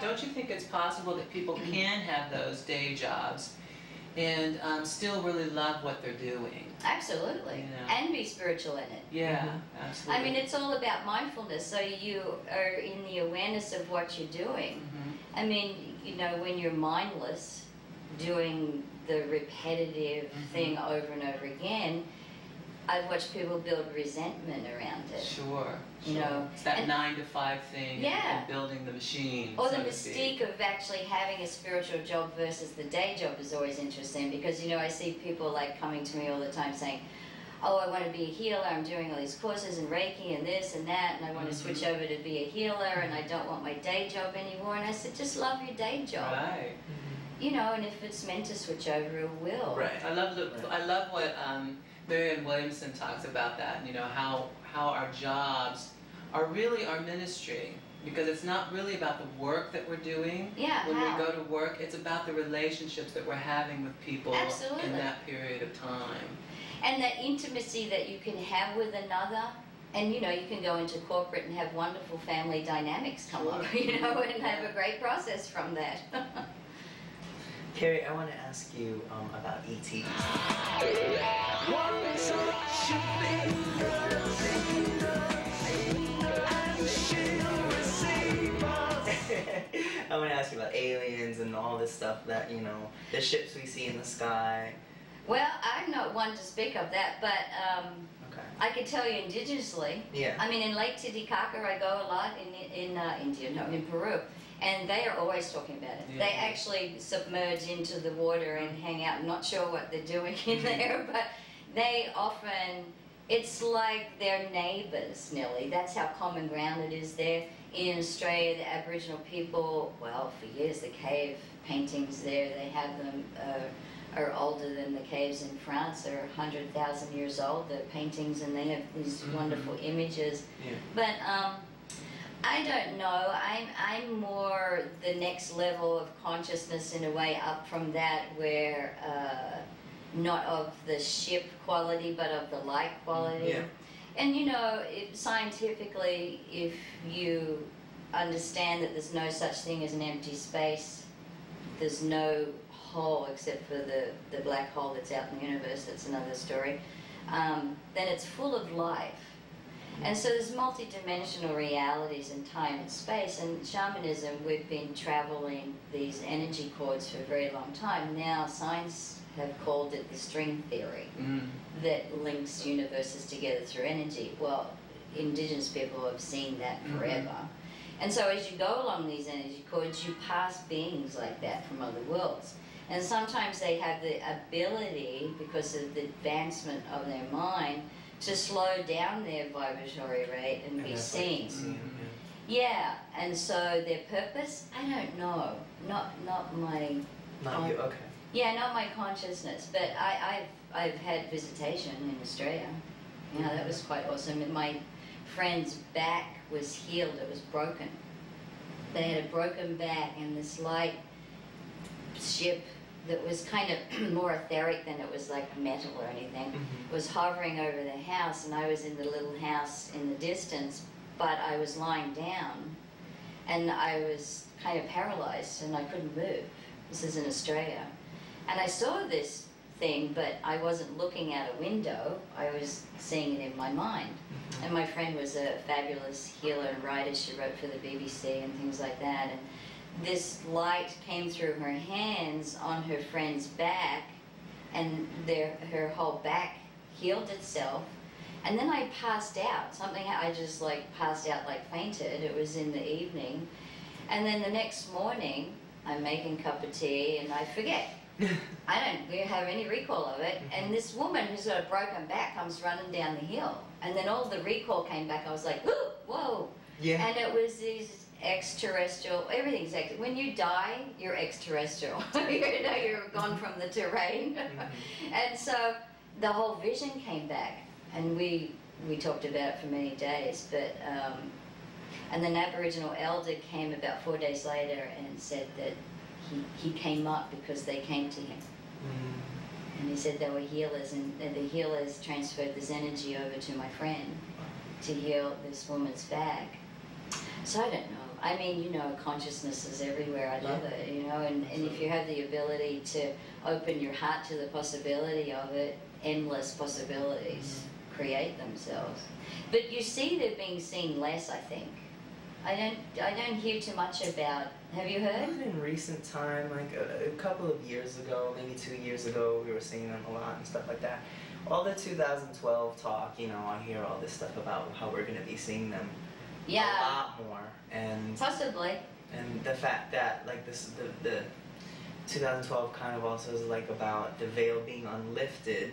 Don't you think it's possible that people can have those day jobs and still really love what they're doing? Absolutely. You know? And be spiritual in it. Yeah, absolutely. I mean, it's all about mindfulness, so you are in the awareness of what you're doing. I mean, you know, when you're mindless, doing the repetitive thing over and over again, I've watched people build resentment around it. Sure. You know, it's that 9 to 5 thing, yeah, and building the machine. Or the mystique of actually having a spiritual job versus the day job is always interesting, because, you know, I see people like coming to me all the time saying, oh, I want to be a healer, I'm doing all these courses and Reiki and this and that, and I want to switch over to be a healer, and I don't want my day job anymore. And I said, just love your day job. Right. You know, and if it's meant to switch over, it will. Right. I love what Marianne Williamson talks about that, you know, how our jobs are really our ministry, because it's not really about the work that we're doing. Yeah, when we go to work, it's about the relationships that we're having with people Absolutely. in that period of time. And that intimacy that you can have with another. And, you know, you can go into corporate and have wonderful family dynamics come up, you know, and have a great process from that. Kerry, I want to ask you about E.T. I want to ask you about aliens and all this stuff that, you know, the ships we see in the sky. Well, I'm not one to speak of that, but okay. I can tell you indigenously. Yeah. I mean, in Lake Titicaca, I go a lot in India, no, in Peru. And they are always talking about it. Yeah. They actually submerge into the water and hang out. I'm not sure what they're doing in there, but they often, it's like they're neighbours, nearly. That's how common ground it is there. In Australia, the Aboriginal people, well, for years, the cave paintings there, they have them, are older than the caves in France. They're 100,000 years old, the paintings, and they have these wonderful images. Yeah. But, I don't know. I'm more the next level of consciousness in a way up from that, where not of the ship quality but of the light quality. Yeah. And you know, scientifically, if you understand that there's no such thing as an empty space, there's no hole except for the black hole that's out in the universe, that's another story, then it's full of life. And so there's multi-dimensional realities in time and space, and shamanism, we've been traveling these energy cords for a very long time. Now science have called it the string theory that links universes together through energy. Well, indigenous people have seen that forever. And so as you go along these energy cords, you pass beings like that from other worlds. And sometimes they have the ability, because of the advancement of their mind, to slow down their vibratory rate and be seen. Yeah, and so their purpose, I don't know. Not my... Not you, okay. Yeah, not my consciousness, but I've had visitation in Australia. You know, that was quite awesome. My friend's back was healed, it was broken. They had a broken back, and this light ship that was kind of more etheric than it was like metal or anything, was hovering over the house, and I was in the little house in the distance, but I was lying down, and I was kind of paralyzed, and I couldn't move. This is in Australia. And I saw this thing, but I wasn't looking out a window, I was seeing it in my mind. And my friend was a fabulous healer and writer, she wrote for the BBC and things like that, and this light came through her hands on her friend's back, and her whole back healed itself. And then I passed out. I just like passed out, like fainted. It was in the evening. And then the next morning, I'm making a cup of tea and I forget. I don't have any recall of it. And this woman who's got a broken back comes running down the hill. And then all the recall came back. I was like, ooh, whoa. Yeah. And it was these extraterrestrial, everything's when you die, you're extraterrestrial. You know, you're gone from the terrain. And so the whole vision came back, and we talked about it for many days. But and then Aboriginal elder came about 4 days later and said that he came up because they came to him. And he said they were healers, and the healers transferred this energy over to my friend to heal this woman's back. So I don't know. I mean, you know, consciousness is everywhere. I love it, you know, and if you have the ability to open your heart to the possibility of it, endless possibilities create themselves. But you see they're being seen less, I think. I don't hear too much about. Have you heard? Not in recent time, like a couple of years ago, maybe 2 years ago, we were seeing them a lot and stuff like that. All the 2012 talk, you know, I hear all this stuff about how we're going to be seeing them a lot more, and possibly. And the fact that like the 2012 kind of also is like about the veil being unlifted,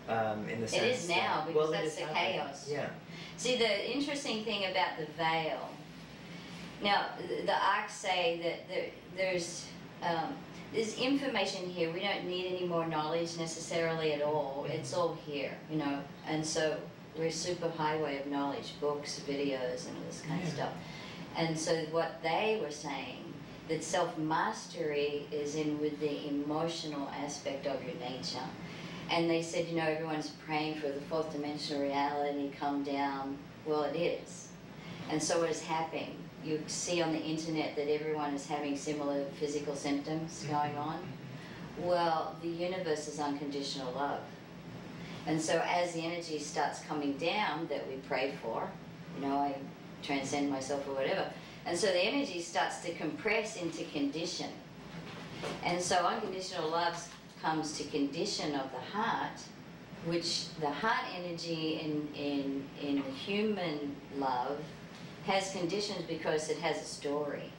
in the sense. It is now that, because that's the chaos. Yeah. See, the interesting thing about the veil. Now, the arcs say that there's information here. We don't need any more knowledge necessarily at all. It's all here, you know. And so we're a super highway of knowledge, books, videos, and all this kind of stuff. And so what they were saying, that self-mastery is in with the emotional aspect of your nature. And they said, you know, everyone's praying for the fourth dimensional reality come down. Well, it is. And so what is happening? You see on the internet that everyone is having similar physical symptoms going on. Well, the universe is unconditional love. And so as the energy starts coming down that we pray for, you know, I transcend myself or whatever, and so the energy starts to compress into condition. And so unconditional love comes to condition of the heart, which the heart energy in human love has conditions because it has a story.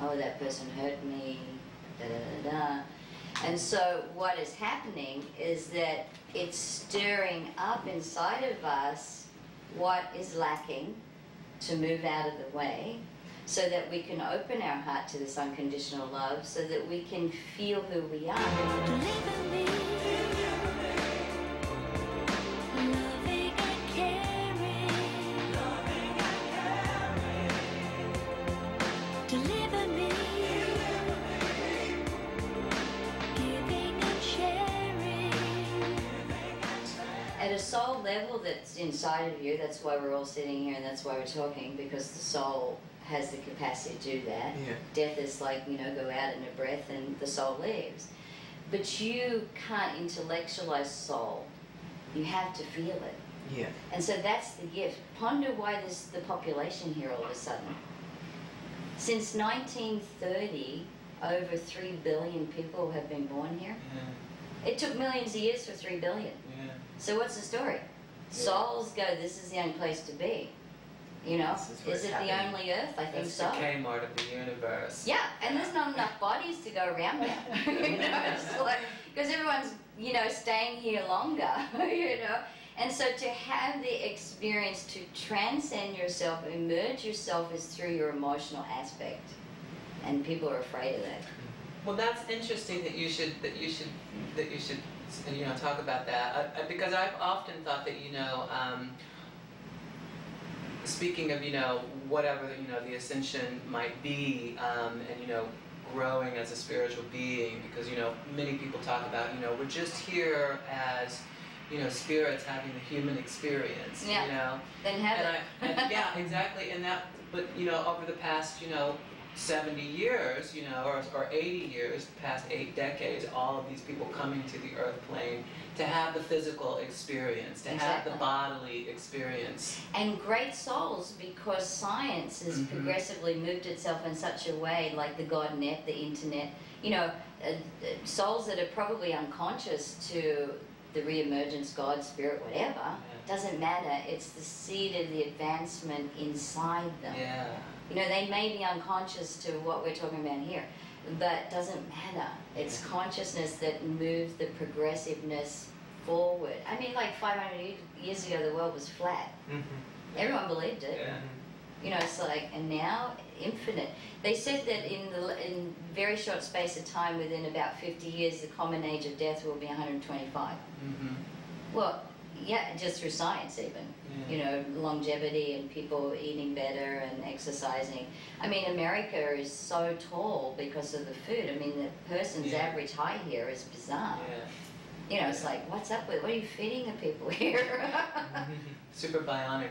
Oh, that person hurt me, da da da da. And so what is happening is that it's stirring up inside of us what is lacking to move out of the way, so that we can open our heart to this unconditional love, so that we can feel who we are. At a soul level that's inside of you, that's why we're all sitting here and that's why we're talking, because the soul has the capacity to do that. Yeah. Death is like, you know, go out in a breath and the soul leaves. But you can't intellectualize soul. You have to feel it. Yeah. And so that's the gift. Ponder why there's the population here all of a sudden. Since 1930, over 3 billion people have been born here. Yeah. It took millions of years for 3 billion. Yeah. So what's the story? Yeah. Souls go, this is the only place to be. You know, is it the only Earth? I think so. That's the Kmart of the universe. Yeah, and there's not enough bodies to go around now. You know, it's like, because everyone's, you know, staying here longer, you know. And so to have the experience to transcend yourself, emerge yourself, is through your emotional aspect. And people are afraid of that. Well, that's interesting that you should you know, talk about that, because I've often thought that, you know, speaking of, you know, whatever, you know, the ascension might be, and, you know, growing as a spiritual being, because, you know, many people talk about, you know, we're just here as, you know, spirits having the human experience, yeah. You know. Then have it. Yeah, exactly, and that, but, you know, over the past, you know, 70 years, you know, or 80 years, past 8 decades, all of these people coming to the earth plane to have the physical experience, to have the bodily experience. And great souls, because science has progressively moved itself in such a way, like the God net, the internet, you know, souls that are probably unconscious to the re-emergence, God, spirit, whatever, doesn't matter. It's the seed of the advancement inside them. Yeah. You know, they may be unconscious to what we're talking about here, but it doesn't matter. It's consciousness that moves the progressiveness forward. I mean, like 500 years ago, the world was flat. Everyone believed it. Yeah. You know, it's like, and now, infinite. They said that in very short space of time, within about 50 years, the common age of death will be 125. Well, yeah, just through science even. You know, longevity and people eating better and exercising. I mean, America is so tall because of the food. I mean, the person's average height here is bizarre. You know, it's like, what's up with, what are you feeding the people here? Super bionic